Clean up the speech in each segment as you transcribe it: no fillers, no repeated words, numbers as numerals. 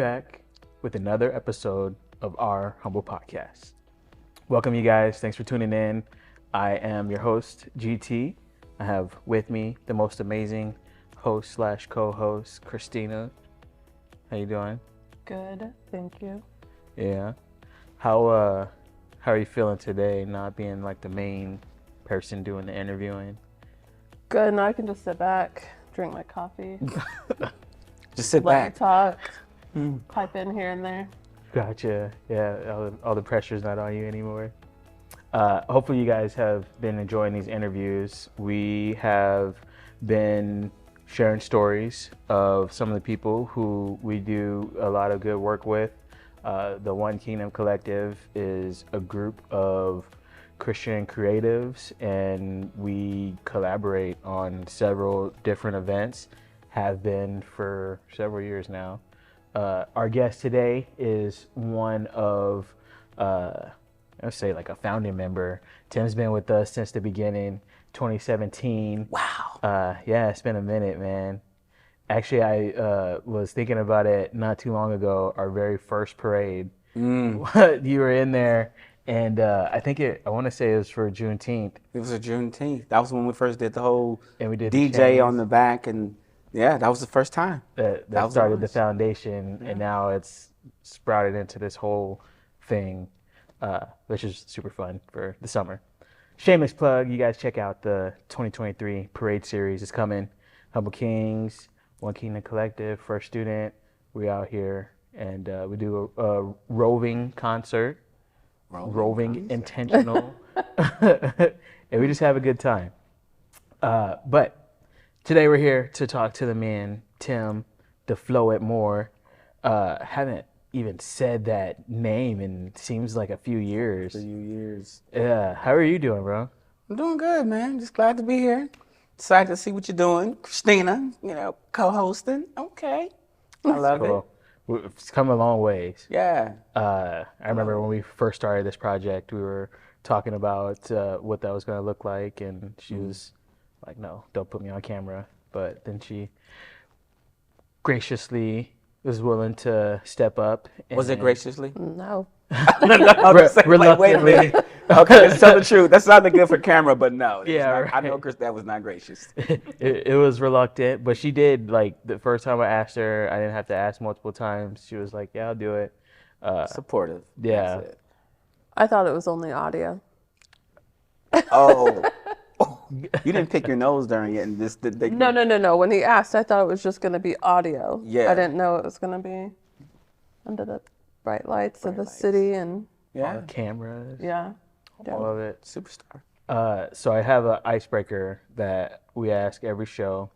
back with another episode of our humble podcast. Welcome, you guys. Thanks for tuning in. I am your host, GT. I have with me the most amazing host / co-host, Christina. How you doing? Good, thank you. Yeah. How are you feeling today, not being like the main person doing the interviewing? Good, now I can just sit back, drink my coffee. Just sit let back. Me talk, pipe in here and there. Gotcha. Yeah, all the pressure's not on you anymore. Hopefully you guys have been enjoying these interviews. We have been sharing stories of some of the people who we do a lot of good work with. The One Kingdom Collective is a group of Christian creatives, and we collaborate on several different events, have been for several years now. Our guest today is one of, let's say like a founding member. Tim's been with us since the beginning, 2017. Wow. Yeah, it's been a minute, man. Actually, I was thinking about it not too long ago, our very first parade. You were in there, and I want to say it was for Juneteenth. It was a Juneteenth. That was when we first did the whole And we did DJ on the back, and yeah, that was the first time. That started the foundation, and now it's sprouted into this whole thing, which is super fun for the summer. Shameless plug, you guys check out the 2023 parade series. It's coming. Humble Kings, One Kingdom Collective, First Student. We out here, and we do a roving concert, roving intentional, and we just have a good time. But today we're here to talk to the man, Tim, the Floet more. Haven't even said that name in seems like a few years. Yeah. How are you doing, bro? I'm doing good, man. Just glad to be here. Excited to see what you're doing. Christina, co-hosting. Okay. I love it. It's come a long ways. Yeah. I remember when we first started this project, we were talking about what that was going to look like, and she was like, no, don't put me on camera. But then she graciously was willing to step up. Was it graciously? No. Reluctantly. Okay, let's tell the truth. That sounded good for camera, but no. Yeah, I know Chris, that was not gracious. It was reluctant, but she did. Like the first time I asked her, I didn't have to ask multiple times. She was like, yeah, I'll do it. Supportive. Yeah. That's it. I thought it was only audio. Oh. You didn't pick your nose during it, and this. No. When he asked, I thought it was just going to be audio. Yeah. I didn't know it was going to be under the bright lights of the city and all the cameras. yeah. All of it. Superstar. So I have an icebreaker that we ask every show,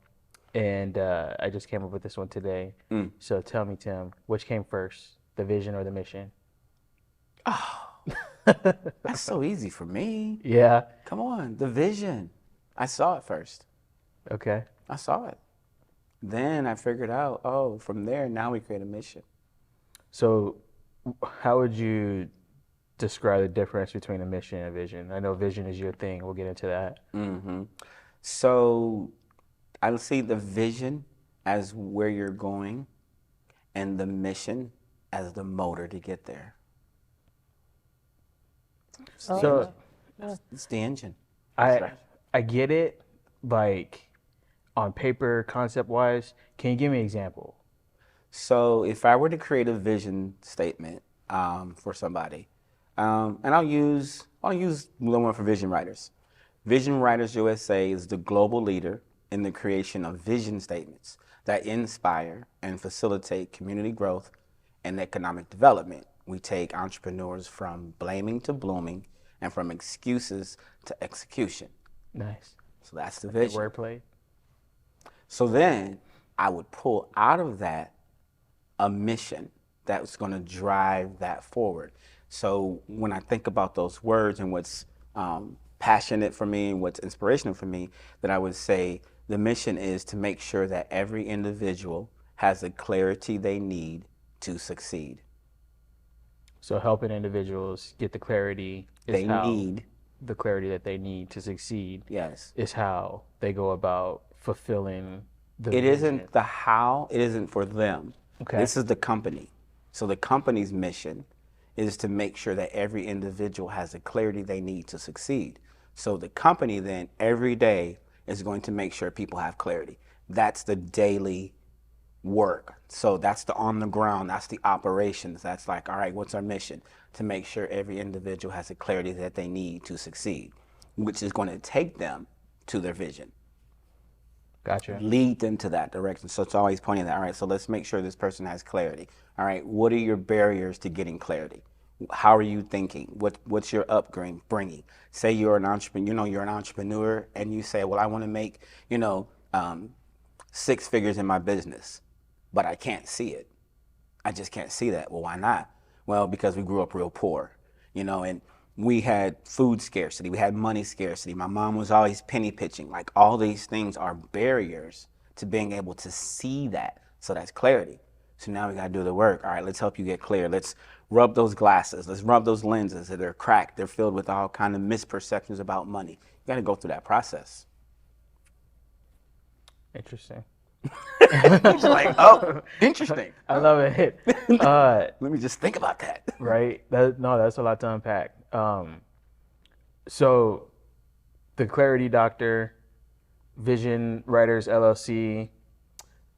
and I just came up with this one today. So tell me, Tim, which came first, the vision or the mission? Oh, that's so easy for me. Yeah. Come on, the vision. I saw it first. Okay. I saw it. Then I figured out, from there, now we create a mission. So how would you describe the difference between a mission and a vision? I know vision is your thing. We'll get into that. So I see the vision as where you're going and the mission as the motor to get there. So It's the engine. I get it, like on paper, concept-wise. Can you give me an example? So if I were to create a vision statement for somebody, and I'll use the one for Vision Writers. Vision Writers USA is the global leader in the creation of vision statements that inspire and facilitate community growth and economic development. We take entrepreneurs from blaming to blooming and from excuses to execution. Nice. So that's the vision. Wordplay. So then I would pull out of that a mission that's going to drive that forward. So when I think about those words and what's passionate for me and what's inspirational for me, that I would say the mission is to make sure that every individual has the clarity they need to succeed. So helping individuals get the clarity the clarity that they need to succeed. Yes. Is how they go about fulfilling the It vision. isn't the how, it isn't for them. Okay. This is the company. So the company's mission is to make sure that every individual has the clarity they need to succeed. So the company then every day is going to make sure people have clarity. That's the daily work. So that's the on the ground, that's the operations. That's like, all right, what's our mission? To make sure every individual has the clarity that they need to succeed, which is going to take them to their vision. Gotcha. Lead them to that direction. So it's always pointing that, all right, so let's make sure this person has clarity. All right, what are your barriers to getting clarity? How are you thinking? What's your upbringing? Say you're an entrepreneur, you're an entrepreneur and you say, well, I want to make, 6 figures in my business, but I can't see it. I just can't see that. Well, why not? Well, because we grew up real poor, and we had food scarcity, we had money scarcity. My mom was always penny pitching. Like all these things are barriers to being able to see that. So that's clarity. So now we got to do the work. All right, let's help you get clear. Let's rub those glasses. Let's rub those lenses that are cracked. They're filled with all kind of misperceptions about money. You got to go through that process. Interesting. It's like, oh, interesting. I love it. Let me just think about that. Right? That's a lot to unpack. So, the Clarity Doctor, Vision Writers LLC.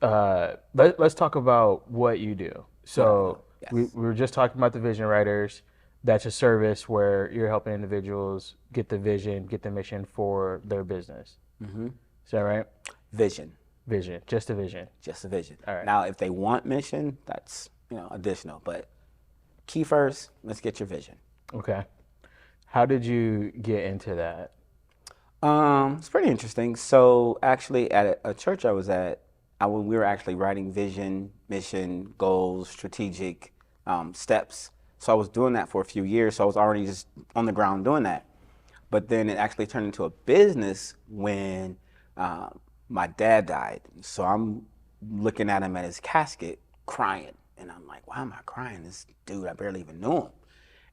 Let's talk about what you do. So, yes. we were just talking about the Vision Writers. That's a service where you're helping individuals get the vision, get the mission for their business. Mm-hmm. Is that right? Vision. Vision, just a vision. Just a vision. All right. Now, if they want mission, that's additional. But key first, let's get your vision. Okay. How did you get into that? It's pretty interesting. So actually, at a church I was at, we were actually writing vision, mission, goals, strategic steps. So I was doing that for a few years. So I was already just on the ground doing that. But then it actually turned into a business when my dad died. So I'm looking at him at his casket crying. And I'm like, why am I crying? This dude, I barely even knew him.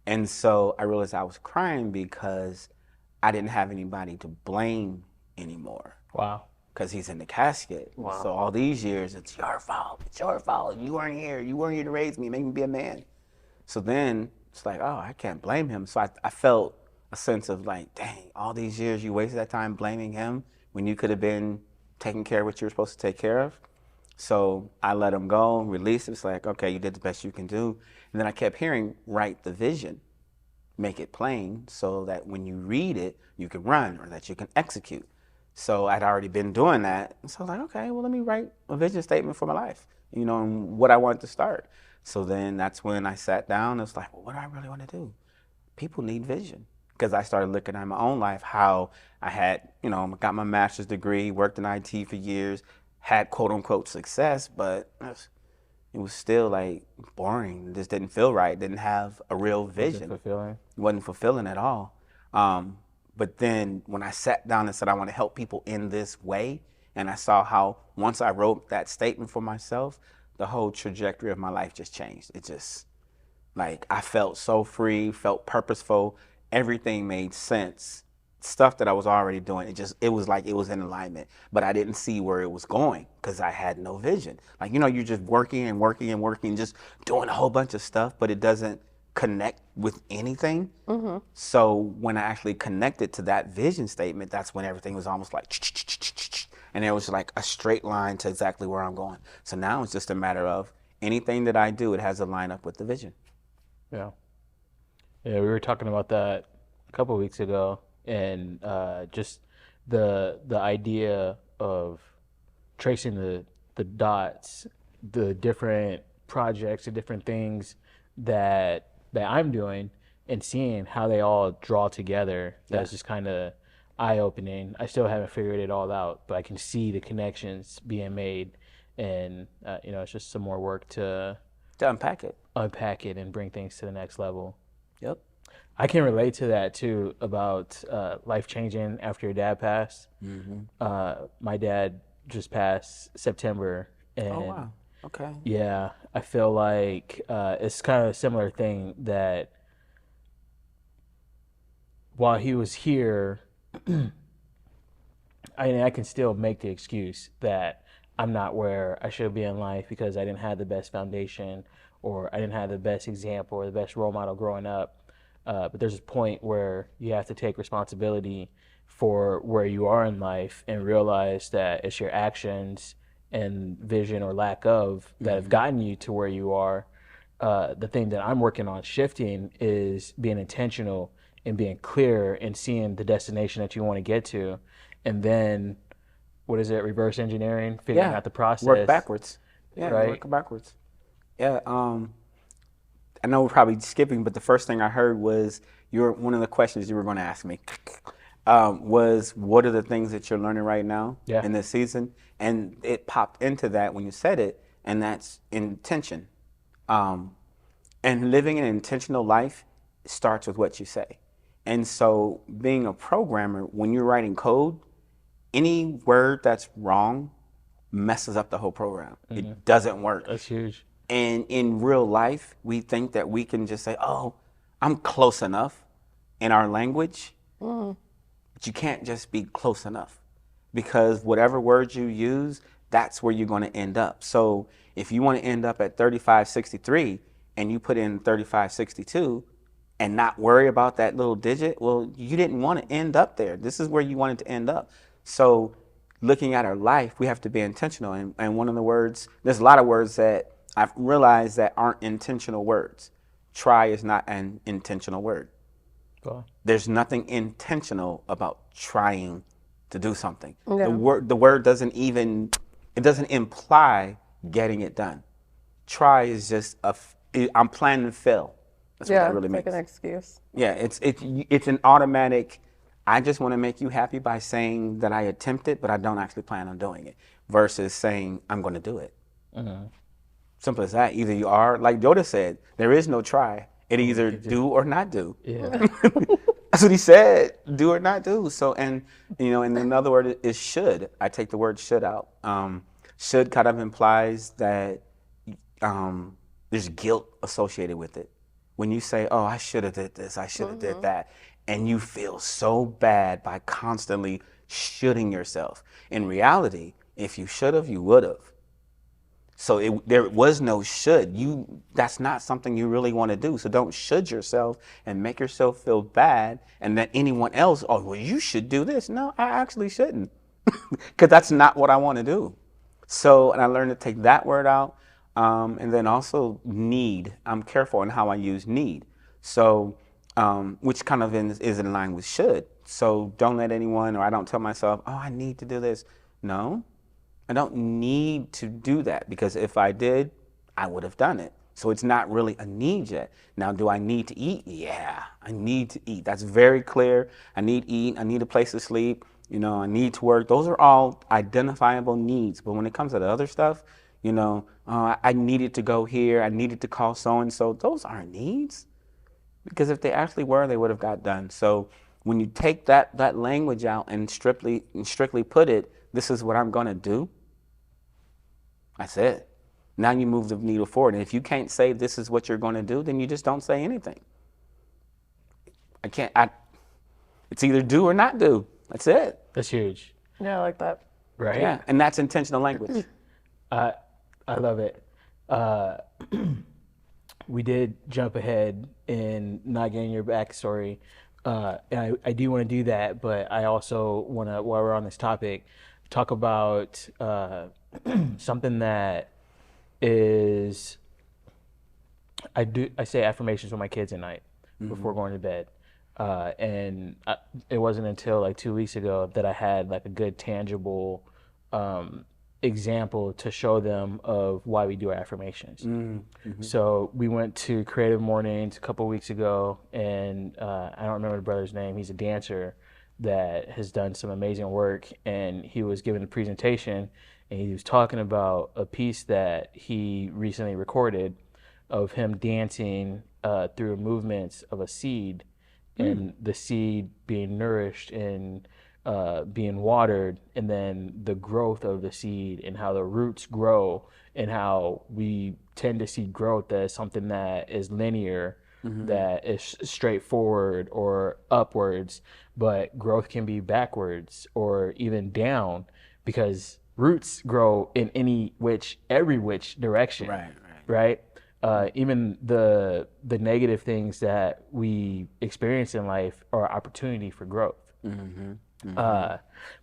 And so I realized I was crying because I didn't have anybody to blame anymore. Wow. Because he's in the casket. Wow. So all these years, it's your fault. It's your fault. You weren't here. You weren't here to raise me, make me be a man. So then it's like, oh, I can't blame him. So I felt a sense of like, dang, all these years you wasted that time blaming him when you could have been taking care of what you were supposed to take care of. So I let him go, release it. It's like, okay, you did the best you can do. And then I kept hearing, write the vision, make it plain so that when you read it, you can run or that you can execute. So I'd already been doing that. So I was like, okay, well, let me write a vision statement for my life, and what I want to start. So then that's when I sat down. It's like, well, what do I really want to do? People need vision. Because I started looking at my own life, how I had, got my master's degree, worked in IT for years, had quote unquote success, but it was still like boring. It just didn't feel right. Didn't have a real vision. Fulfilling. It wasn't fulfilling at all. But then when I sat down and said, I want to help people in this way, and I saw how once I wrote that statement for myself, the whole trajectory of my life just changed. It just, like, I felt so free, felt purposeful. Everything made sense. Stuff that I was already doing, it was like it was in alignment, but I didn't see where it was going because I had no vision. Like, you're just working and working and working, just doing a whole bunch of stuff, but it doesn't connect with anything. Mm-hmm. So when I actually connected to that vision statement, that's when everything was almost like, and it was like a straight line to exactly where I'm going. So now it's just a matter of anything that I do, it has to line up with the vision. Yeah. Yeah, we were talking about that a couple of weeks ago, and just the idea of tracing the dots, the different projects, the different things that I'm doing, and seeing how they all draw together. Yeah. That's just kind of eye-opening. I still haven't figured it all out, but I can see the connections being made, and it's just some more work to unpack it and bring things to the next level. Yep. I can relate to that too, about life changing after your dad passed. Mm-hmm. My dad just passed September, and oh wow, okay. Yeah, I feel like it's kind of a similar thing, that while he was here, I can still make the excuse that I'm not where I should be in life because I didn't have the best foundation, or I didn't have the best example or the best role model growing up. But there's a point where you have to take responsibility for where you are in life and realize that it's your actions and vision or lack of that have gotten you to where you are. The thing that I'm working on shifting is being intentional and being clear and seeing the destination that you want to get to. And then, what is it, reverse engineering, figuring out the process. Work backwards. Yeah, right? work backwards. Yeah, I know we're probably skipping, but the first thing I heard was one of the questions you were going to ask me was, what are the things that you're learning right now in this season? And it popped into that when you said it, and that's intention. And living an intentional life starts with what you say. And so being a programmer, when you're writing code, any word that's wrong messes up the whole program. It doesn't work. That's huge. And in real life, we think that we can just say, oh, I'm close enough in our language. But you can't just be close enough, because whatever words you use, that's where you're going to end up. So if you want to end up at 3563 and you put in 3562 and not worry about that little digit, well, you didn't want to end up there. This is where you wanted to end up. So looking at our life, we have to be intentional. And one of the words, there's a lot of words that I've realized that aren't intentional words. Try is not an intentional word. There's nothing intentional about trying to do something. The word doesn't imply getting it done. Try is just I'm planning to fail. That's what that really means. It's like an excuse. Yeah, it's an automatic, I just want to make you happy by saying that I attempted, but I don't actually plan on doing it, versus saying I'm going to do it. Simple as that. Either you are, like Yoda said, there is no try. It either do or not do. Yeah. That's what he said, do or not do. So, and another word is should. I take the word should out. Should kind of implies that there's guilt associated with it. When you say, oh, I should have did this, I should have did that, and you feel so bad by constantly shoulding yourself. In reality, if you should have, you would have. So there was no should. That's not something you really want to do. So don't should yourself and make yourself feel bad, and then anyone else, oh, well, you should do this. No, I actually shouldn't, because that's not what I want to do. So, and I learned to take that word out. And then also need. I'm careful in how I use need. So, which kind of is in line with should. So don't let anyone, or I don't tell myself, oh, I need to do this. No. I don't need to do that, because if I did, I would have done it. So it's not really a need yet. Now, do I need to eat? Yeah, I need to eat. That's very clear. I need to eat. I need a place to sleep. I need to work. Those are all identifiable needs. But when it comes to the other stuff, I needed to go here. I needed to call so-and-so. Those aren't needs, because if they actually were, they would have got done. So when you take that language out and strictly put it, this is what I'm going to do. That's it. Now you move the needle forward. And if you can't say this is what you're going to do, then you just don't say anything. It's either do or not do. That's it. That's huge. Yeah, I like that. Right? Yeah, and that's intentional language. I love it. We did jump ahead in not getting your backstory. And I do want to do that, but I also want to, while we're on this topic, talk about something that is, I say affirmations with my kids at night before going to bed. It wasn't until like 2 weeks ago that I had like a good tangible example to show them of why we do our affirmations. So we went to Creative Mornings a couple weeks ago, and I don't remember the brother's name. He's a dancer that has done some amazing work, and he was giving a presentation, and he was talking about a piece that he recently recorded of him dancing through movements of a seed, and the seed being nourished and being watered, and then the growth of the seed and how the roots grow, and how we tend to see growth as something that is linear, that is straightforward or upwards, but growth can be backwards or even down, because roots grow in every which direction, right? Even the negative things that we experience in life are opportunity for growth.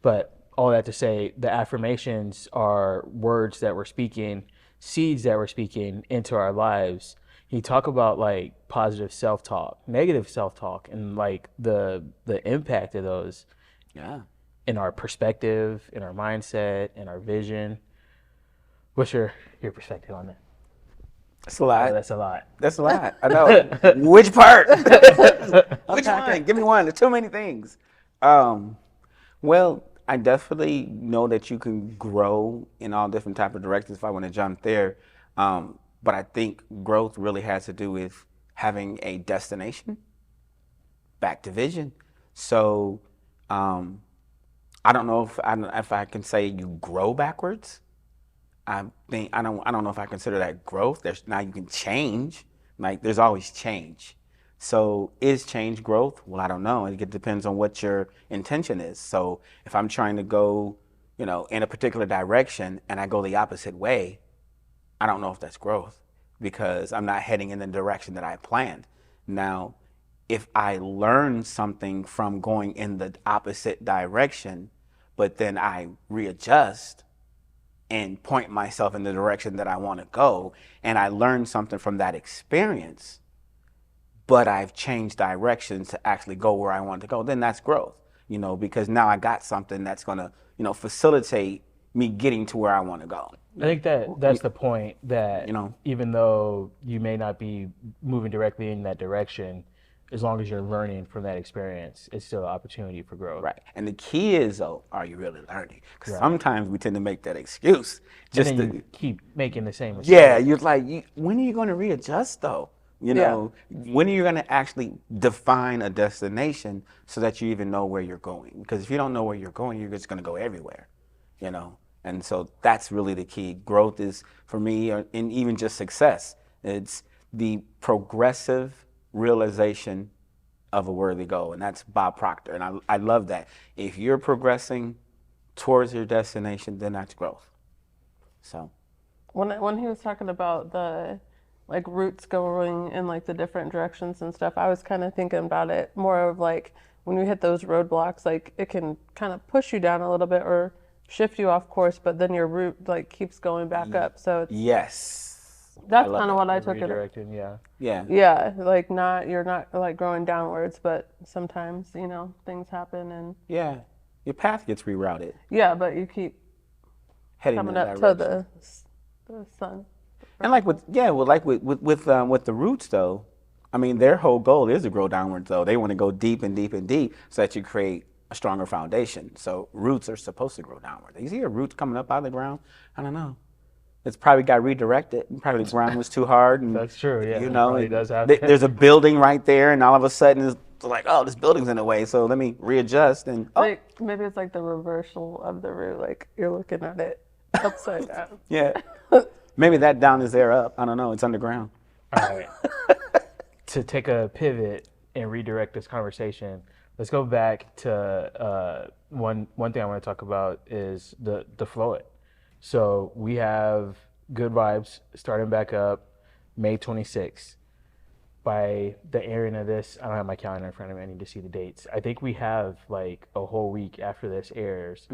But all that to say, the affirmations are words that we're speaking, seeds that we're speaking into our lives. You talk about like positive self-talk, negative self-talk, and like the impact of those Yeah. in our perspective, in our mindset, in our vision. What's your perspective on that? That's a lot. Oh, that's a lot. That's a lot. I know. Which part? Which one? Give me one. There's too many things. Well, I definitely know that you can grow in all different type of directions if I want to jump there. But I think growth really has to do with having a destination, back to vision. So I don't know if I can say you grow backwards. I don't know if I consider that growth. Now you can change. Like there's always change. So is change growth? Well, I don't know. It depends on what your intention is. So if I'm trying to go, in a particular direction and I go the opposite way, I don't know if that's growth because I'm not heading in the direction that I planned. Now, if I learn something from going in the opposite direction, but then I readjust and point myself in the direction that I want to go, and I learned something from that experience, but I've changed directions to actually go where I want to go, then that's growth, because now I got something that's going to, facilitate me getting to where I want to go. I think that's the point that, You know? even though you may not be moving directly in that direction, as long as you're learning from that experience, it's still an opportunity for growth. Right. And the key is, though, are you really learning? Because sometimes we tend to make that excuse. And then you keep making the same mistake. Yeah, you're like, when are you going to readjust, though? When are you going to actually define a destination so that you even know where you're going? Because if you don't know where you're going, you're just going to go everywhere, And so that's really the key. Growth is, for me, and even just success, it's the progressive realization of a worthy goal. And that's Bob Proctor. And I love that. If you're progressing towards your destination, then that's growth. So when he was talking about the like roots going in like the different directions and stuff, I was kind of thinking about it more of like when you hit those roadblocks, like it can kind of push you down a little bit or shift you off course, but then your route like keeps going back up. So it's, yes. that's kind of what I took it. Redirecting, yeah. Yeah. Yeah, like you're not like growing downwards, but sometimes, things happen and Yeah. Your path gets rerouted. yeah, but you keep Heading coming in up that to direction. the sun. And like with the roots though, I mean their whole goal is to grow downwards though. They want to go deep and deep and deep so that you create a stronger foundation. So roots are supposed to grow downward. You see a root coming up out of the ground? I don't know. It's probably got redirected. Probably the ground was too hard. And, That's true, yeah. It probably does have there's a building right there, and all of a sudden it's like, oh, this building's in the way, so let me readjust. And Like maybe it's like the reversal of the root, like you're looking at it upside down. yeah, maybe that down is there up. I don't know. It's underground. All right. To take a pivot and redirect this conversation, let's go back to one thing I want to talk about is the Floet. So we have Good Vibes starting back up May 26th. By the airing of this, I don't have my calendar in front of me. I need to see the dates. I think we have like a whole week after this airs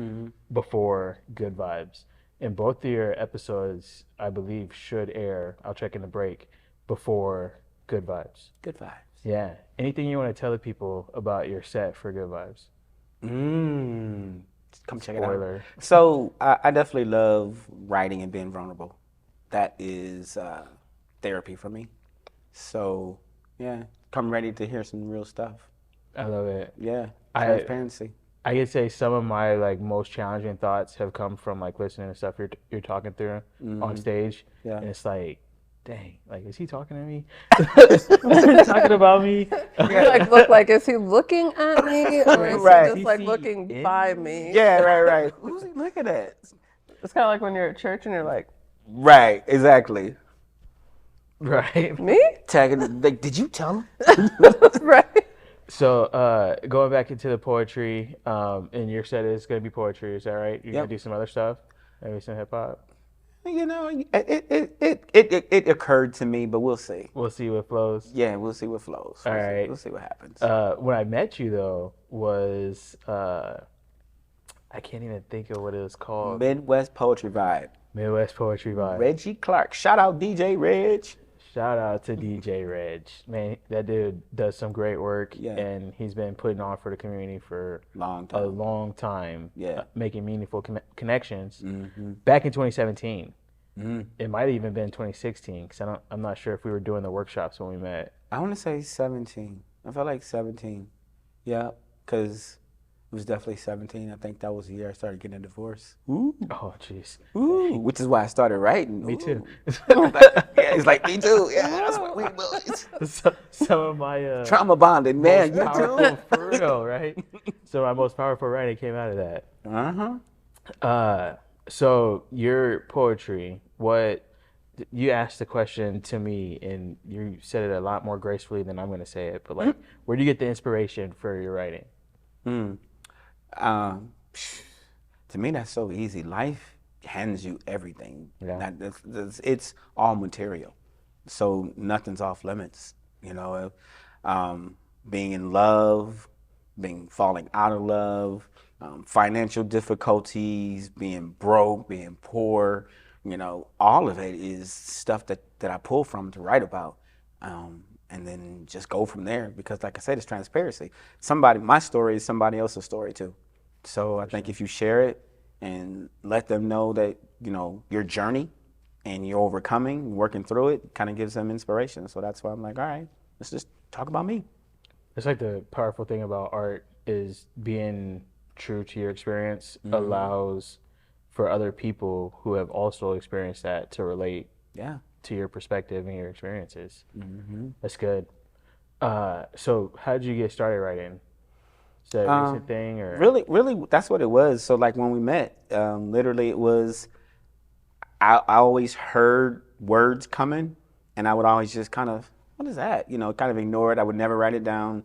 before Good Vibes. And both of your episodes, I believe, should air. I'll check in the break before Good Vibes. Good vibes. Yeah. Anything you want to tell the people about your set for Good Vibes? Come check Spoiler. it out. So I definitely love writing and being vulnerable. That is therapy for me. So yeah, come ready to hear some real stuff. I love it. Yeah, transparency. I could say some of my like most challenging thoughts have come from like listening to stuff you're talking through on stage. Yeah. And it's like, dang, like is he talking to me? Is he talking about me? You like look like, is he looking at me or is Right. he just like looking by me? Yeah, right. Who's he looking at? It's kind of like when you're at church and you're like, Right, exactly. Right. me? Tagging, like, did you tell him? Right. So going back into the poetry, and your set is gonna be poetry, is that right? You're Yep. gonna do some other stuff? Maybe some hip hop? You know, it occurred to me, but we'll see. We'll see what flows. Yeah, we'll see what flows. All right. We'll see what happens. When I met you though was I can't even think of what it was called. Midwest Poetry Vibe. Midwest Poetry Vibe. Reggie Clark. Shout out DJ Reg. Shout out to DJ Reg. Man, that dude does some great work, Yeah. and he's been putting on for the community for Long a time. long time. Yeah. Making meaningful connections. Mm-hmm. Back in 2017, Mm-hmm. it might have even been 2016 because I'm not sure if we were doing the workshops when we met. I want to say 17. I felt like 17. Yeah, because it was definitely 17. I think that was the year I started getting a divorce. Ooh. Oh, jeez. Ooh. Which is why I started writing. Me too. Yeah, it's like, me too. Yeah, that's what we boys. Some of my Trauma bonded, man. You powerful, too? for real, right? So my most powerful writing came out of that. Uh-huh. So your poetry, what you asked the question to me, and you said it a lot more gracefully than I'm going to say it. But like, where do you get the inspiration for your writing? To me, that's so easy. Life hands you everything. Yeah. It's all material, so nothing's off limits. You know, being in love, falling out of love, financial difficulties, being broke, being poor. You know, all of it is stuff that I pull from to write about. And then just go from there, because like I said, it's transparency. My story is somebody else's story too. So I think if you share it and let them know that, you know, your journey and you're overcoming, working through it, kind of gives them inspiration. So that's why I'm like, all right, let's just talk about me. It's like the powerful thing about art is being true to your experience allows for other people who have also experienced that to relate Yeah. to your perspective and your experiences. That's good. So how did you get started writing? Is that a recent thing or? Really, that's what it was. So like when we met, literally it was, I always heard words coming, and I would always just kind of, what is that? You know, kind of ignore it. I would never write it down.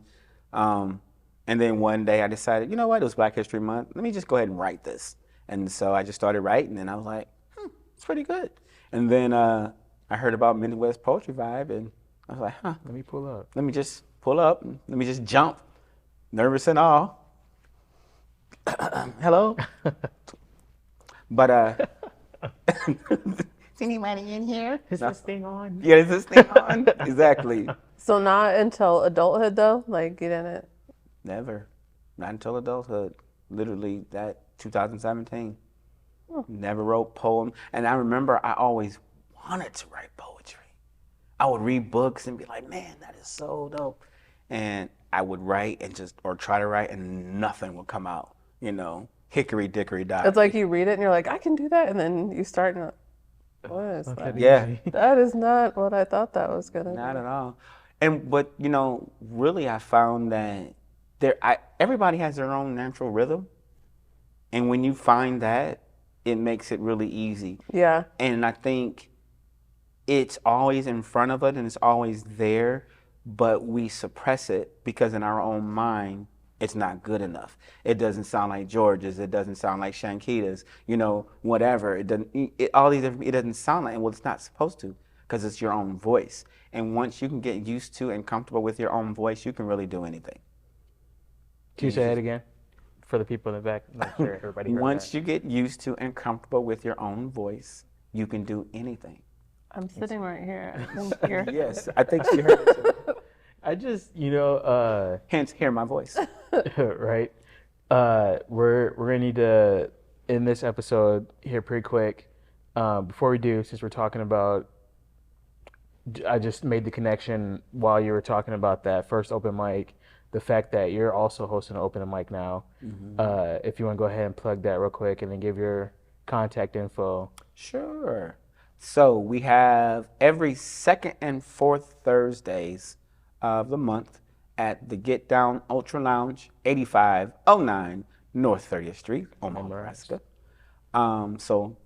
And then one day I decided, you know what, it was Black History Month. Let me just go ahead and write this. And so I just started writing, and I was like, it's pretty good. And then I heard about Midwest Poetry Vibe, and I was like, Let me pull up. let me just pull up. Let me just jump. Nervous and all. Hello? But, is anybody in here? Is this thing on? Yeah, is this thing on? Exactly. So not until adulthood though, like you didn't. Never. Not until adulthood. Literally that 2017. Never wrote poem. And I remember I always wanted to write poetry. I would read books and be like, man, that is so dope. And I would write or try to write, and nothing would come out. You know, hickory dickory dock. It's like you read it and you're like, I can do that, and then you start and what is that? Yeah. That is not what I thought that was gonna Not be. at all. But you know, really, I found that everybody has their own natural rhythm, and when you find that, it makes it really easy. Yeah. And I think it's always in front of us and it's always there, but we suppress it because in our own mind, it's not good enough. It doesn't sound like George's. It doesn't sound like Shankita's. You know, whatever. It doesn't. It doesn't sound like. Well, it's not supposed to, because it's your own voice. And once you can get used to and comfortable with your own voice, you can really do anything. Can you say that again for the people in the back? I'm not sure everybody heard Once that. you get used to and comfortable with your own voice, you can do anything. I'm sitting right here. I think you're Yes, I think she heard it too. I just, Hence, hear my voice. right? We're gonna need to end this episode here pretty quick. Before we do, since we're talking about, I just made the connection while you were talking about that first open mic, the fact that you're also hosting an open mic now. If you want to go ahead and plug that real quick and then give your contact info. Sure. So we have every second and fourth Thursdays of the month at the Get Down Ultra Lounge, 8509 North 30th Street, Omaha, Nebraska. So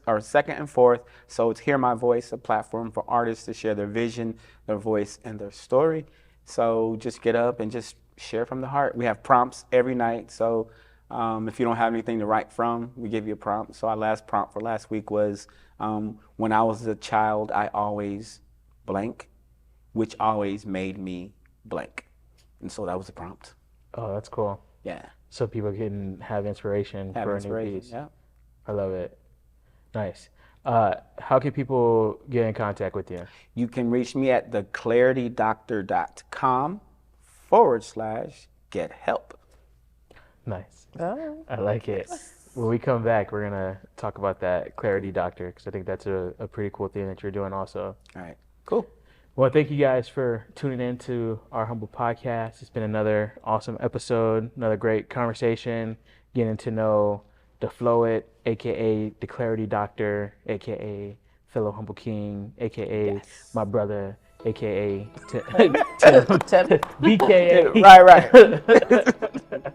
or second and fourth. So it's Hear My Voice, a platform for artists to share their vision, their voice, and their story. So just get up and just share from the heart. We have prompts every night. So If you don't have anything to write from, we give you a prompt. So our last prompt for last week was, when I was a child, I always blank, which always made me blank. And so that was the prompt. Oh, that's cool. Yeah. So people can have inspiration Have for inspiration. a new piece. Yeah. I love it. Nice. How can people get in contact with you? You can reach me at theclaritydoctor.com/get help. Nice. Oh. I like it. When we come back, we're going to talk about that Clarity Doctor, because I think that's a pretty cool thing that you're doing also. All right. Cool. Well, thank you guys for tuning in to our humble podcast. It's been another awesome episode, another great conversation, getting to know the Floet, aka the Clarity Doctor, aka fellow humble king, aka my brother, aka Tim, BKA. Right.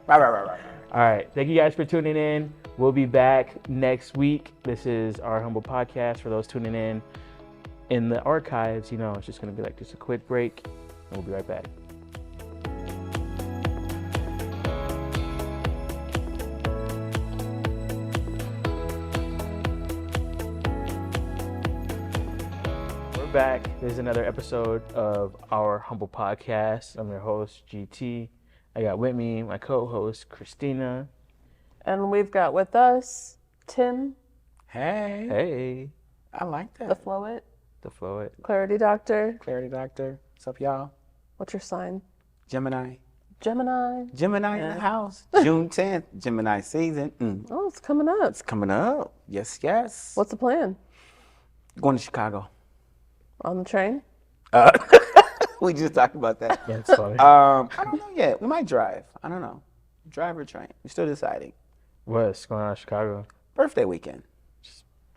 Right. All right. Thank you guys for tuning in. We'll be back next week. This is our humble podcast. For those tuning in the archives, it's just going to be like just a quick break, and we'll be right back. We're back. This is another episode of our humble podcast. I'm your host, GT. I got with me my co-host, Christina. And we've got with us Tim, Hey. Hey, I like the that. Floet, the Floet. Clarity Doctor. Clarity Doctor. What's up, y'all? What's your sign? Gemini. Gemini. Gemini in the house. June 10th, Gemini season. Oh, it's coming up. It's coming up. Yes. What's the plan? Going to Chicago. On the train? We just talked about that. Yeah, it's funny. I don't know yet. We might drive. I don't know. Drive or train. We're still deciding. What's going on in Chicago? Birthday weekend.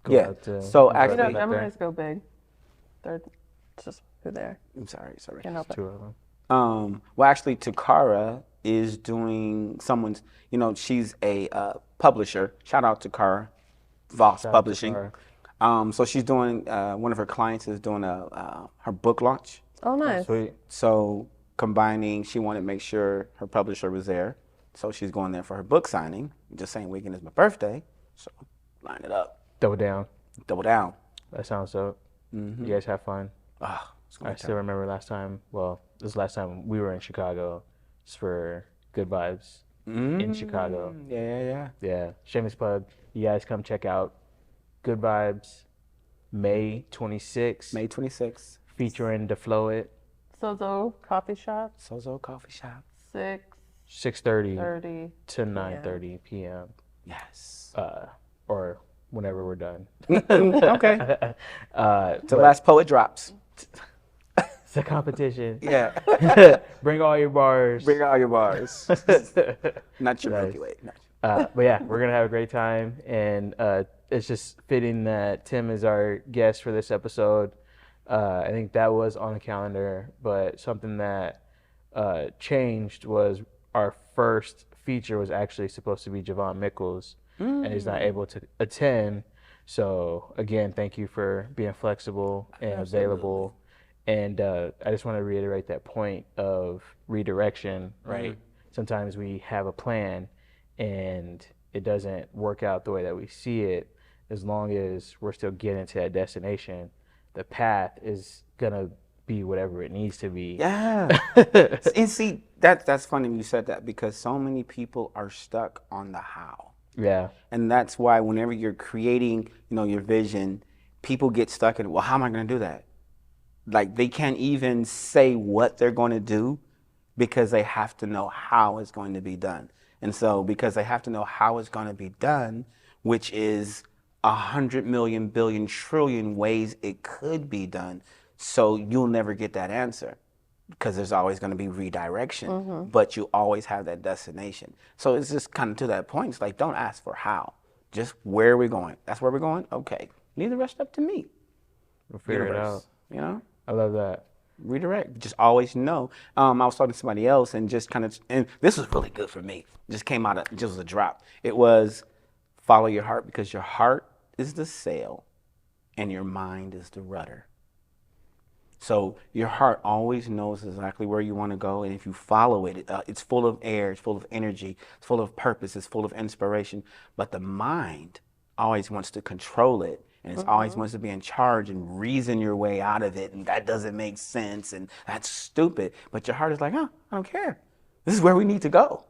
Go Yeah. out to So enjoy actually- You know, it back there. Geminis go big. They're just who they are. I'm sorry. Can't help it. Two of them. Well, actually, Takara is doing someone's, she's a publisher. Shout out to Takara, Voss Shout out to Publishing. Takara. So she's doing, one of her clients is doing her book launch. Oh, nice. Sweet. So combining, she wanted to make sure her publisher was there. So she's going there for her book signing. Just saying weekend is my birthday. So line it up. Double down. Double down. That sounds dope. You guys have fun. It's I gonna still remember last time. Well, this is last time we were in Chicago, just for good vibes in Chicago. Yeah. Yeah, shameless plug. You guys come check out Good Vibes, May 26th, May 26th, featuring the Floet, Sozo Coffee Shop, Sozo Coffee Shop. 6:30 6:30. to 9:30 p.m. Yes. Or whenever we're done. Okay. The last poet drops. It's a competition. Yeah. Bring all your bars. Bring all your bars. Not your Nice. Milky Way. But yeah, we're gonna have a great time, and it's just fitting that Tim is our guest for this episode. I think that was on the calendar, but something that changed was our first feature was actually supposed to be Javon Mickles, and he's not able to attend. So again, thank you for being flexible and available. And I just want to reiterate that point of redirection, right? Sometimes we have a plan and it doesn't work out the way that we see it. As long as we're still getting to that destination, the path is gonna be whatever it needs to be. Yeah. And see, that's funny you said that, because so many people are stuck on the how. Yeah. And that's why whenever you're creating, your vision, people get stuck in, well, how am I going to do that? Like, they can't even say what they're going to do because they have to know how it's going to be done. And so because they have to know how it's going to be done, which is 100 million, billion, trillion ways it could be done, so you'll never get that answer, because there's always going to be redirection, but you always have that destination. So it's just kind of to that point. It's like, don't ask for how, just where are we going? That's where we're going? Okay. Leave the rest up to me. We'll figure it out. Universe, I love that. Redirect. Just always know. I was talking to somebody else and just kind of, and this was really good for me. Just came out of, just was a drop. It was follow your heart, because your heart is the sail and your mind is the rudder. So your heart always knows exactly where you want to go, and if you follow it, it's full of air, it's full of energy, it's full of purpose, it's full of inspiration. But the mind always wants to control it, and it's always wants to be in charge and reason your way out of it, and that doesn't make sense, and that's stupid. But your heart is like, oh, I don't care. This is where we need to go.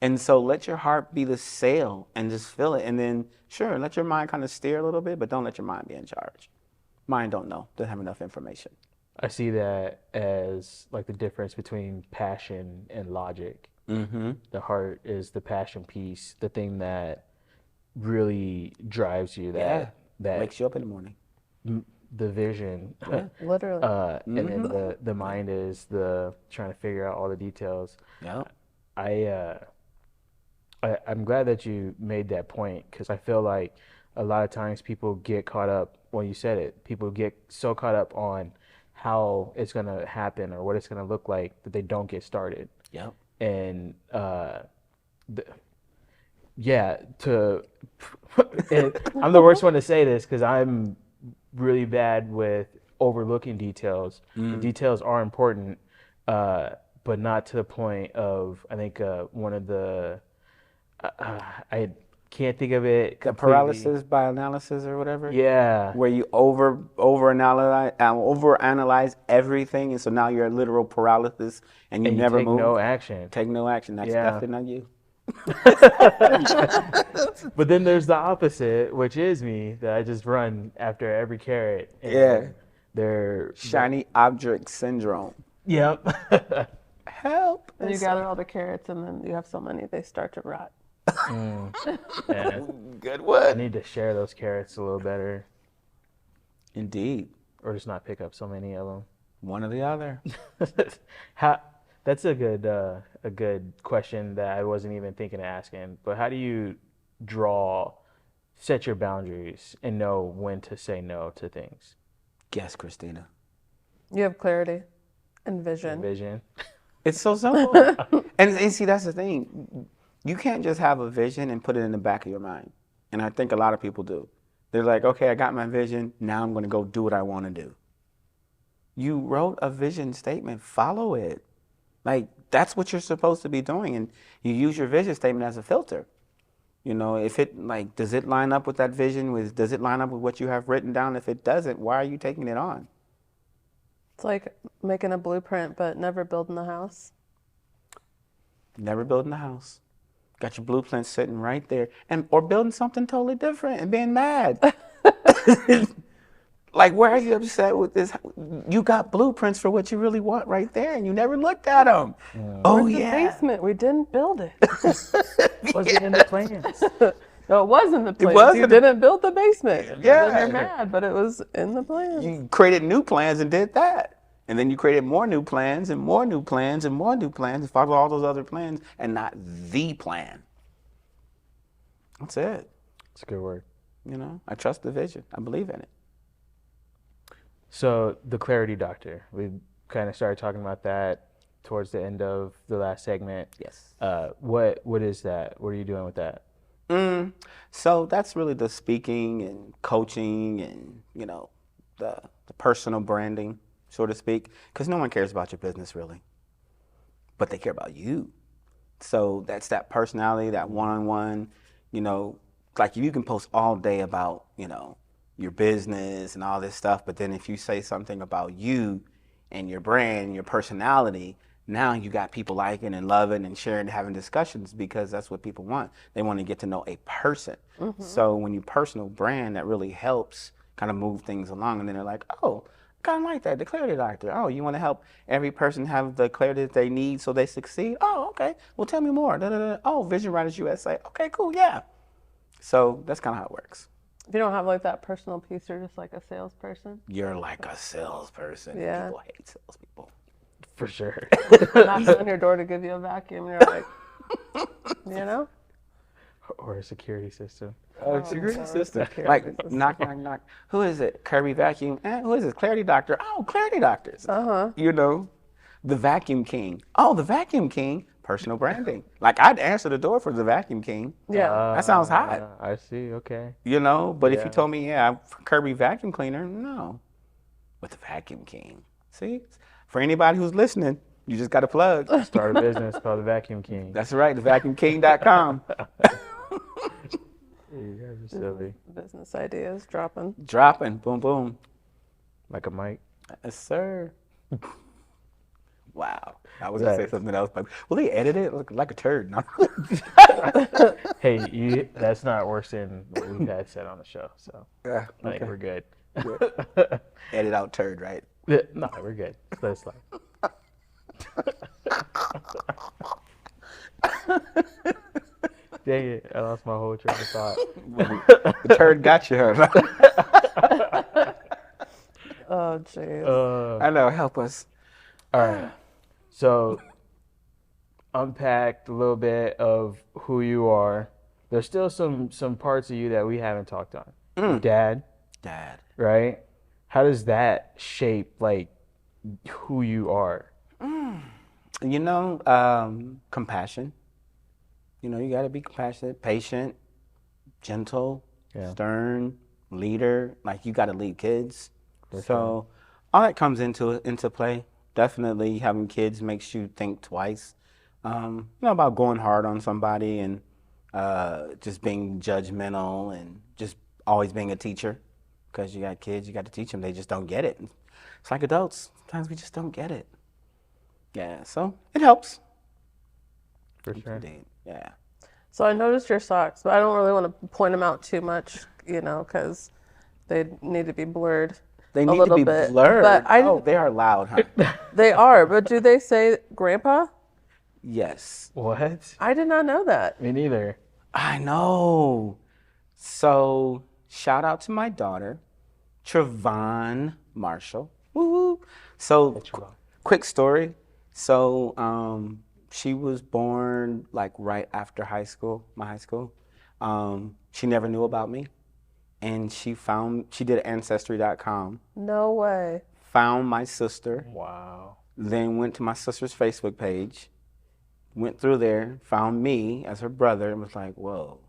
And so let your heart be the sail and just feel it. And then, sure, let your mind kind of steer a little bit, but don't let your mind be in charge. Mind don't know, doesn't have enough information. I see that as like the difference between passion and logic. Mm-hmm. The heart is the passion piece, the thing that really drives you, that Wakes you up in the morning. the vision. Literally. And then the mind is the trying to figure out all the details. Yeah. I'm glad that you made that point, because I feel like a lot of times people get caught up, when you said it, people get so caught up on how it's going to happen or what it's going to look like that they don't get started. Yep. And and I'm the worst one to say this because I'm really bad with overlooking details. The details are important, but not to the point of, I think one of the I can't think of it. The completely. paralysis by analysis or whatever. Yeah. Where you overanalyze everything, and so now you're a literal paralysis, and you never take move. no action. Take no action. That's Yeah. definitely not you. But then there's the opposite, which is me, that I just run after every carrot. And Yeah. They're Shiny object syndrome. Yep. Help. And you gather all the carrots, and then you have so many they start to rot. Yeah. Good I word. need to share those carrots a little better, Indeed. or just not pick up so many of One or the other. them. That's a good question that I wasn't even thinking of asking. But how do you set your boundaries and know when to say no to things? Guess, Christina. You have clarity and vision. Vision. It's so simple. and see, that's the thing. You can't just have a vision and put it in the back of your mind. And I think a lot of people do. They're like, okay, I got my vision. Now I'm going to go do what I want to do. You wrote a vision statement. Follow it. Like, that's what you're supposed to be doing. And you use your vision statement as a filter. You know, if it, like, does it line up with that vision? Does it line up with what you have written down? If it doesn't, why are you taking it on? It's like making a blueprint, but never building the house. Never building a house. Got your blueprint sitting right there, or building something totally different and being mad. Like, why are you upset with this? You got blueprints for what you really want right there, and you never looked at them. Yeah. Oh, Where's yeah. the basement? We didn't build it. Was it in the plans? No, it was in the plans. was You in the- didn't build the basement. Yeah. And you're mad, but it was in the plans. You created new plans and did that. And then you created more new plans and more new plans and more new plans and followed all those other plans and not the plan. That's it. It's a good word. You know, I trust the vision. I believe in it. So the clarity doctor, we kind of started talking about that towards the end of the last segment. Yes. What is that? What are you doing with that? So that's really the speaking and coaching and, you know, the personal branding, so to speak, because no one cares about your business really, but they care about you. So that's that personality, that one-on-one, you know, like you can post all day about, you know, your business and all this stuff, but then if you say something about you and your brand and your personality, now you got people liking and loving and sharing and having discussions, because that's what people want. They want to get to know a person. So when you personal brand, that really helps kind of move things along, and then they're like, oh, kind of like that, the clarity doctor. Oh, you want to help every person have the clarity that they need so they succeed? Oh, okay. Well, tell me more. Oh, Vision Writers USA. Okay, cool, yeah. So that's kind of how it works. If you don't have like that personal piece, you're just like a salesperson. You're like a salesperson. Yeah. People hate salespeople. For sure. Knocking on your door to give you a vacuum, and you're like, you know? Or a security system. Security system. Like, knock, knock, knock. Who is it? Kirby Vacuum. Who is it? Clarity Doctor. Oh, Clarity Doctors. You know, the Vacuum King. Oh, the Vacuum King. Personal branding. Like, I'd answer the door for the Vacuum King. Yeah. That sounds hot. I see. Okay. You know, but if Yeah. you told me, yeah, I'm Kirby Vacuum Cleaner, no. But the Vacuum King. See, for anybody who's listening, you just got to plug. Start a business called the Vacuum King. That's right, thevacuumking.com. You guys are silly. Business ideas dropping. Dropping, boom, boom. Like a mic. Yes, sir. Wow. I was going to say something else, but will they edit it like a turd? No. Hey, that's not worse than what we've had said on the show. So Yeah, I think okay. we're good. Edit out turd, right? No, we're good. Let it slide. Dang it, I lost my whole train of thought. The turd got you, huh? Oh, jeez. I know, help us. All right. So, unpacked a little bit of who you are. There's still some parts of you that we haven't talked on. Dad, right? How does that shape like who you are? You know, compassion. You know, you got to be compassionate, patient, gentle, stern, leader. Like, you got to lead kids. So all that comes into play. Definitely having kids makes you think twice. You know, about going hard on somebody and just being judgmental and just always being a teacher. Because you got kids, you got to teach them. They just don't get it. It's like adults. Sometimes we just don't get it. Yeah, so it helps. For sure. Indeed. Yeah. So I noticed your socks, but I don't really want to point them out too much, you know, because they need to be blurred. They a need to little be bit, blurred. but Oh, they are loud, huh? They are, but do they say Grandpa? Yes. What? I did not know that. Me neither. I know. So shout out to my daughter, Trevon Marshall. Woo-hoo. So quick story. So she was born like right after high school, my high school. She never knew about me. And she did Ancestry.com, No way. found my sister, Wow. then went to my sister's Facebook page, went through there, found me as her brother, and was like, whoa.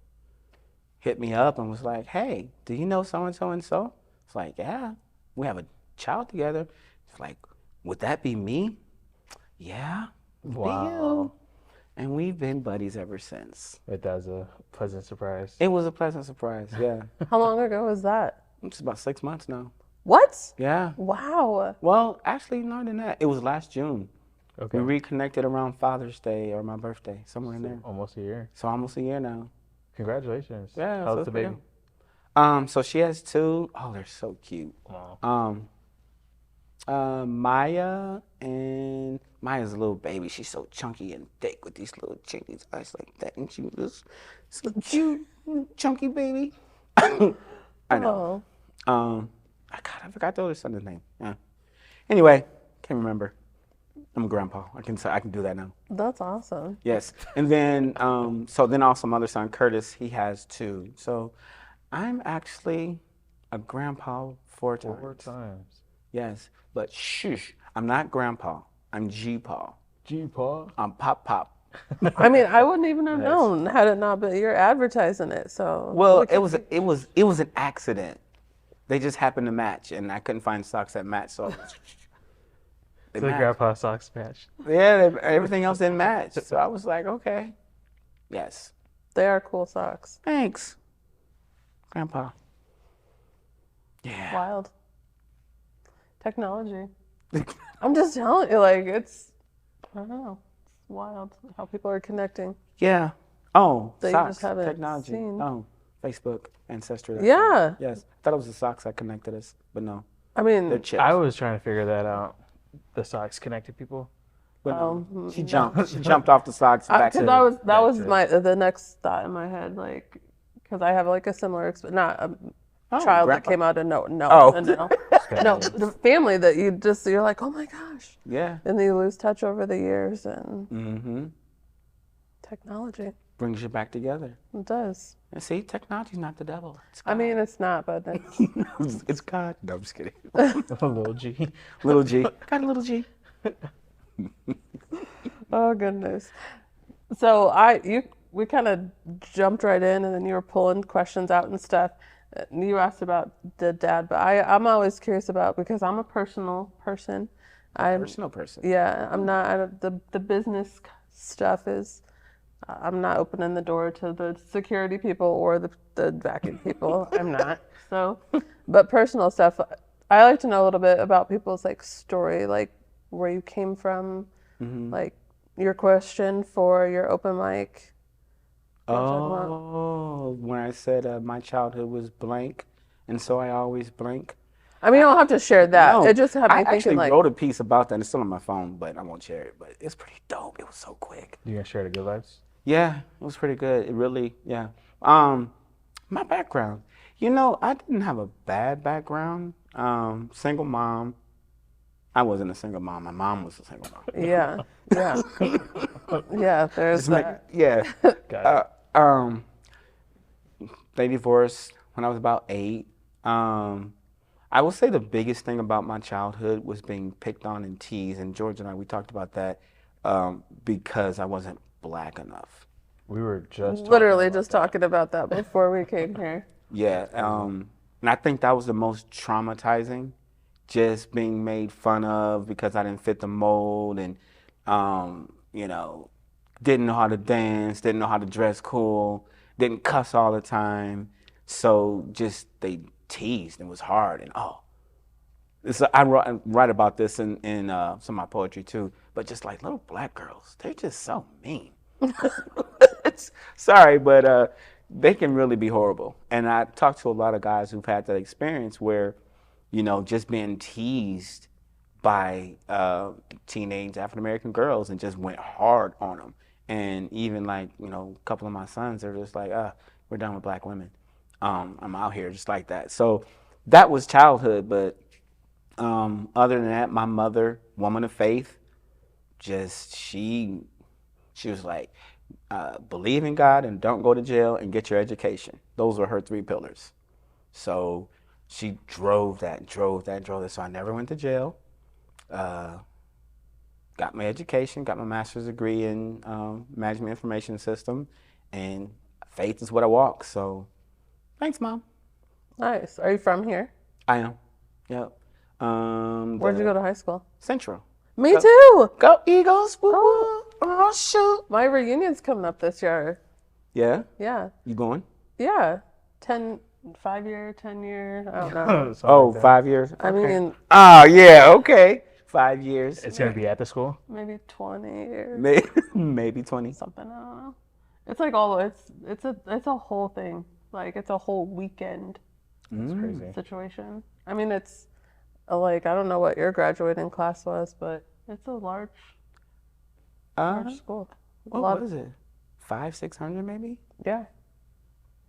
Hit me up and was like, hey, do you know so-and-so and so? It's like, yeah, we have a child together. It's like, would that be me? Yeah, it'd be you. And we've been buddies ever since. That was a pleasant surprise. It was a pleasant surprise, yeah. How long ago was that? It's about 6 months now. What? Yeah. Wow. Well, actually, not in that. It was last June. Okay. We reconnected around Father's Day or my birthday, somewhere in there. Almost a year. So almost a year now. Congratulations. Yeah. How's so the baby? So she has two. Oh, they're so cute. Wow. Maya, and Maya's a little baby. She's so chunky and thick with these little chunky eyes like that, and she was so cute, chunky baby. I know. I forgot the other son's name. Yeah. Anyway, can't remember. I'm a grandpa. I can do that now. That's awesome. Yes, and then also my other son Curtis. He has two. So I'm actually a grandpa 4 times. 4 times. Yes, but shush, I'm not grandpa. I'm G-paw. G-paw? I'm pop. I mean, I wouldn't even have known had it not been you're advertising it. So Well, it was an accident. They just happened to match, and I couldn't find socks that match, so The grandpa socks match. yeah, everything else didn't match. So I was like, okay, yes, they are cool socks. thanks, grandpa. Yeah. Wild. Technology. I'm just telling you, like, it's, I don't know, it's wild how people are connecting. Yeah. Oh, That you socks, just haven't technology. seen. Oh, Facebook, Ancestry. Yeah. Yes. I thought it was the socks that connected us, but no, I mean, they're chips. I was trying to figure that out. The socks connected people. But no. She jumped off the socks back to because that was the next thought in my head, like, because I have like a similar not a child grandpa. that came out of no, the family that you're like, oh my gosh, Yeah. and then you lose touch over the years, and Mm-hmm. technology, Brings you back together. it does. And see, technology's not the devil. It's I God. mean, it's not, but it's, it's God. No, I'm just kidding. A little G. Little G. Got a little G. oh goodness. So we kind of jumped right in, and then you were pulling questions out and stuff. You asked about the dad, but I'm always curious about, because I'm a personal person, I'm Personal person. yeah, I'm not. The business stuff is. I'm not opening the door to the security people or the vacuum people. I'm not. So, but personal stuff, I like to know a little bit about people's like story, like where you came from, like your question for your open mic. You wanna talk about- Oh, when I said my childhood was blank, and so I always blank. I mean, you don't have to share that. No, It just had me I thinking actually like, wrote a piece about that. It's still on my phone, but I won't share it. But it's pretty dope. It was so quick. You gonna share the good vibes? Yeah, it was pretty good. It really, yeah. My background. I didn't have a bad background. Single mom. I wasn't a single mom. My mom was a single mom. yeah, yeah, yeah. There's Just make- that. yeah. Got it. They divorced when I was about 8. I will say the biggest thing about my childhood was being picked on and teased. And George and I, we talked about that because I wasn't black enough. We were just Literally just talking about that before we came here. Yeah. And I think that was the most traumatizing, just being made fun of because I didn't fit the mold and, didn't know how to dance, didn't know how to dress cool, didn't cuss all the time. So just they teased and it was hard. And I write about this in some of my poetry too, but just like little black girls, they're just so mean. Sorry, but they can really be horrible. And I talked to a lot of guys who've had that experience where, just being teased by teenage African American girls and just went hard on them. And even like, a couple of my sons, they're just like, we're done with black women. I'm out here just like that. So that was childhood. But other than that, my mother, woman of faith, just she was like, believe in God and don't go to jail and get your education. Those were her 3 pillars. So she drove that. So I never went to jail. Got my education, got my master's degree in management information system, and faith is what I walk. So thanks, Mom. Nice. Are you from here? I am. Yep. Where'd you go to high school? Central. Me too. Go Eagles. Woo, Oh. woo. Oh, shoot. My reunion's coming up this year. Yeah? Yeah. You going? Yeah. 5-year, 10-year. I don't know. Oh, 5 years? I mean, Oh, yeah, okay. 5 years. It's gonna be at the school. maybe 20 or Maybe 20. something. I don't know. It's like it's a whole thing. Like it's a whole weekend It's crazy. situation. I mean, it's like I don't know what your graduating class was, but it's a large school. What is it? 500-600 maybe? Yeah.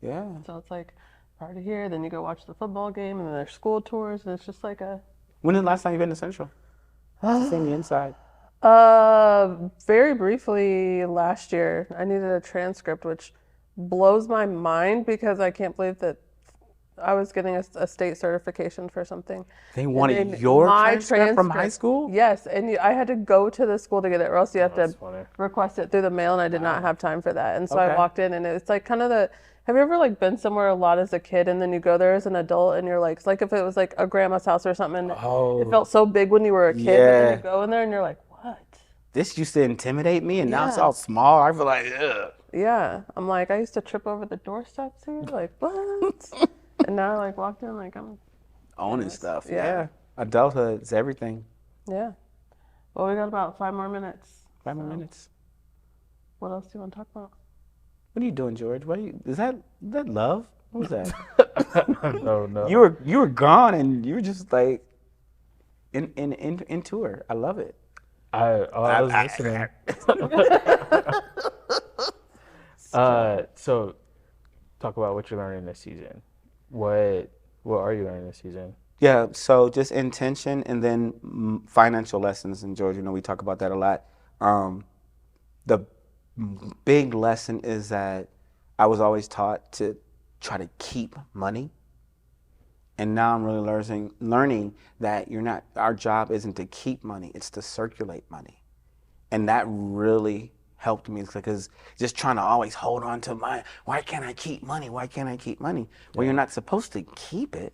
Yeah. So it's like party here, then you go watch the football game, and then there's school tours, and it's just like a. When is the last time you've been to Central? Seeing the inside. Very briefly last year, I needed a transcript, which blows my mind because I can't believe that I was getting a state certification for something. They And wanted then your my transcript from high school? Yes, and I had to go to the school to get it, or else you have That's to funny. request it through the mail, and I did not have time for that. And so Okay. I walked in, and it's like kind of the. Have you ever like been somewhere a lot as a kid, and then you go there as an adult, and you're like, it's like if it was like a grandma's house or something. Oh. It felt so big when you were a kid, but Yeah. then you go in there, and you're like, what? This used to intimidate me, and now it's Yeah. all small. I feel like, ugh. Yeah, I'm like, I used to trip over the doorsteps here, like what? And now I like walked in, like I'm, Owning stuff. yeah. Yeah. Adulthood is everything. yeah. Well, we got about 5 more minutes. 5 more minutes. What else do you want to talk about? What are you doing, George? Is that love? What was that? No. You were gone, and you were just like into her. I love it. I was listening. So, talk about what you're learning this season. What are you learning this season? Yeah, so just intention and then financial lessons. And George, we talk about that a lot. The big lesson is that I was always taught to try to keep money. And now I'm really learning that our job isn't to keep money, it's to circulate money. And that really helped me because just trying to always hold on to why can't I keep money? Why can't I keep money? Well, you're not supposed to keep it.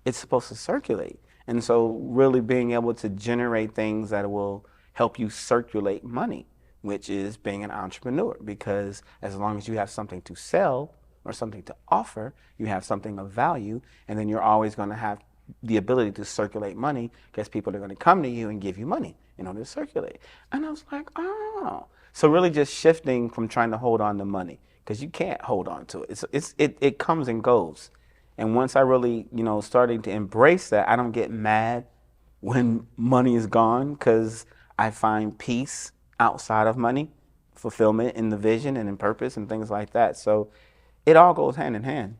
It's supposed to circulate. And so really being able to generate things that will help you circulate money, which is being an entrepreneur, because as long as you have something to sell or something to offer, you have something of value, and then you're always going to have the ability to circulate money because people are going to come to you and give you money in order to circulate. And I was like, oh. So really just shifting from trying to hold on to money, because you can't hold on to it. It comes and goes. And once I really, starting to embrace that, I don't get mad when money is gone, because I find peace outside of money, fulfillment in the vision and in purpose and things like that. So it all goes hand in hand,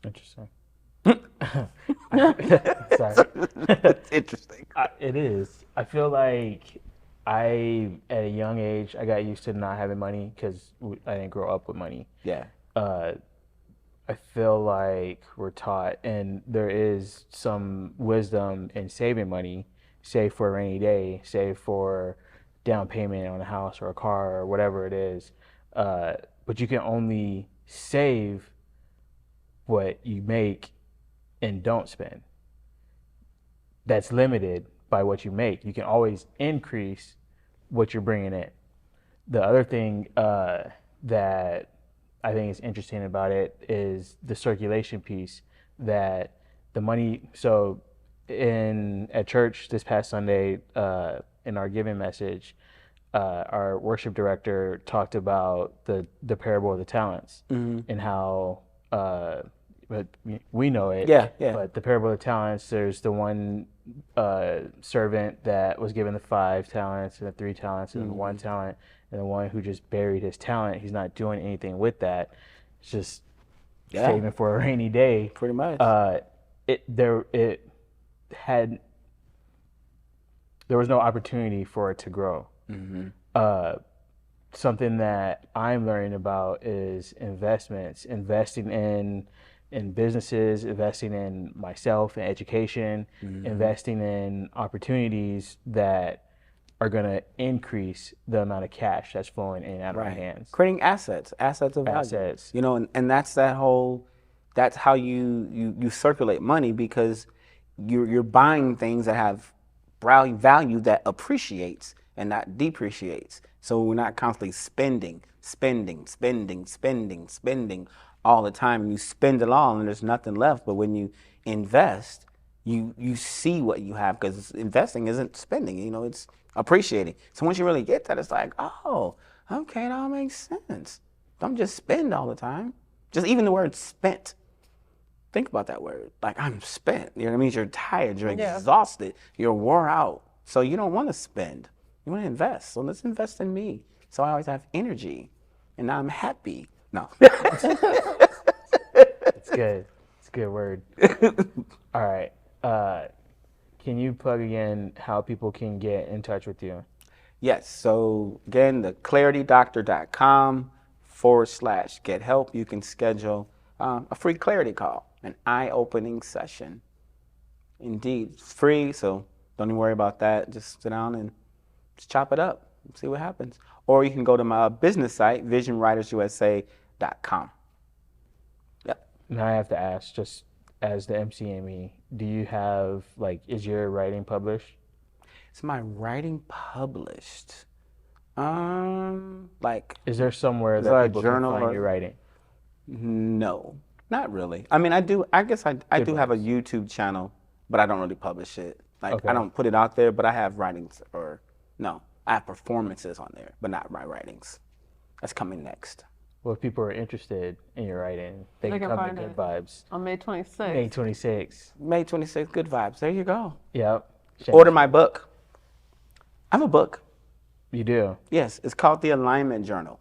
Interesting. Sorry. It's interesting. It is. I feel like at a young age, I got used to not having money because I didn't grow up with money. Yeah. I feel like we're taught, and there is some wisdom in saving money, save for a rainy day, save for down payment on a house or a car or whatever it is. But you can only save what you make and don't spend. That's limited by what you make. You can always increase what you're bringing in. The other thing that I think is interesting about it is the circulation piece, that the money. So at church this past Sunday, in our giving message, our worship director talked about the parable of the talents, and how but we know it. Yeah, yeah. But the parable of the talents, there's the one servant that was given the 5 talents and the 3 talents and the 1 talent, and the one who just buried his talent. He's not doing anything with that. It's just saving for a rainy day. Pretty much. There was no opportunity for it to grow. Something that I'm learning about is investments, investing in businesses, investing in myself and education, investing in opportunities that are going to increase the amount of cash that's flowing in and out of my hands. Creating assets of value. Assets. And that's how you circulate money, because you're buying things that have value that appreciates and not depreciates. So we're not constantly spending all the time, and you spend it all and there's nothing left. But when you invest, you see what you have, because investing isn't spending, it's appreciating. So once you really get that, it's like, oh, okay, it all makes sense. Don't just spend all the time. Just even the word spent. Think about that word. Like, I'm spent. You know what I mean? You're tired, you're exhausted, you're wore out. So you don't want to spend. You want to invest. So let's invest in me. So I always have energy, and now I'm happy. No. It's good. It's a good word. All right. Can you plug again how people can get in touch with you? Yes. So again, the claritydoctor.com/get help. You can schedule a free clarity call, an eye-opening session. Indeed, it's free, so don't even worry about that. Just sit down and just chop it up and see what happens. Or you can go to my business site, visionwritersusa.com. Yep. Now I have to ask, just as the MCME, do you have, is your writing published? Is my writing published? Is there somewhere that people can find your writing? No, not really. I mean, I do have a YouTube channel, but I don't really publish it. I don't put it out there, but I have writings, I have performances on there, but not my writings. That's coming next. Well, if people are interested in your writing, they can come to Good Vibes. On May 26th. May 26th. May 26th, Good Vibes. There you go. Yep. Order my book. I have a book. You do? Yes. It's called The Alignment Journal.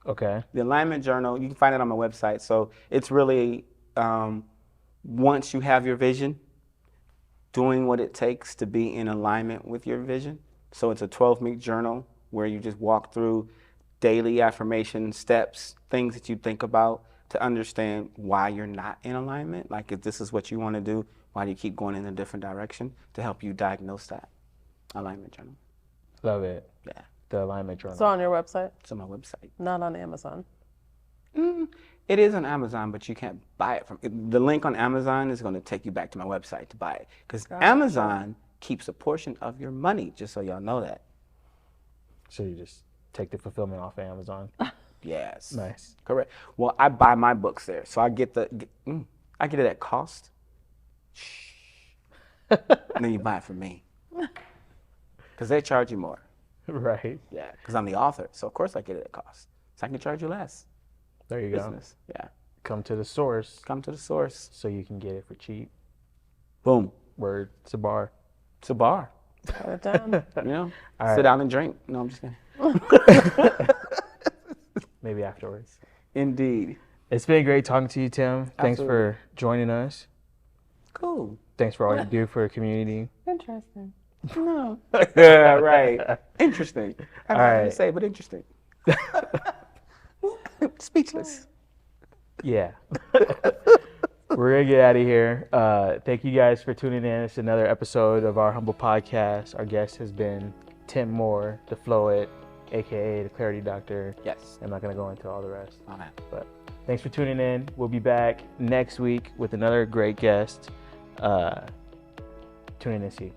Okay. The Alignment Journal, you can find it on my website. So it's really, once you have your vision, doing what it takes to be in alignment with your vision. So it's a 12-week journal where you just walk through daily affirmation steps, things that you think about to understand why you're not in alignment. Like, if this is what you want to do, why do you keep going in a different direction, to help you diagnose that. Alignment Journal. Love it. Yeah. The Alignment Journal. It's on your website? It's on my website. Not on Amazon. It is on Amazon, but you can't buy it from. The link on Amazon is going to take you back to my website to buy it, because Amazon keeps a portion of your money. Just so y'all know that. So you just take the fulfillment off of Amazon. Yes. Nice. Correct. Well, I buy my books there, so I get I get it at cost. And then you buy it from me, because they charge you more. Right. Yeah, because I'm the author, so of course I get it at cost. So I can charge you less. There you Business. Yeah. go. Come to the source Come to the source. so you can get it for cheap. Boom. Word. It's a bar. It's a bar. Put it down. You know, All right. sit down and drink. No, I'm just kidding. Maybe afterwards. Indeed. It's been great talking to you, Tim. Thanks Absolutely. for joining us. Cool. Thanks for all you do for the community. Interesting. No. Yeah, right. Interesting. I don't know what right. to say, but interesting. Speechless. Yeah. We're going to get out of here. Thank you guys for tuning in. It's another episode of our humble podcast. Our guest has been Tim Moore, the Floet, a.k.a. the Clarity Doctor. Yes. I'm not going to go into all the rest. Oh, man. But thanks for tuning in. We'll be back next week with another great guest. Tune in and see.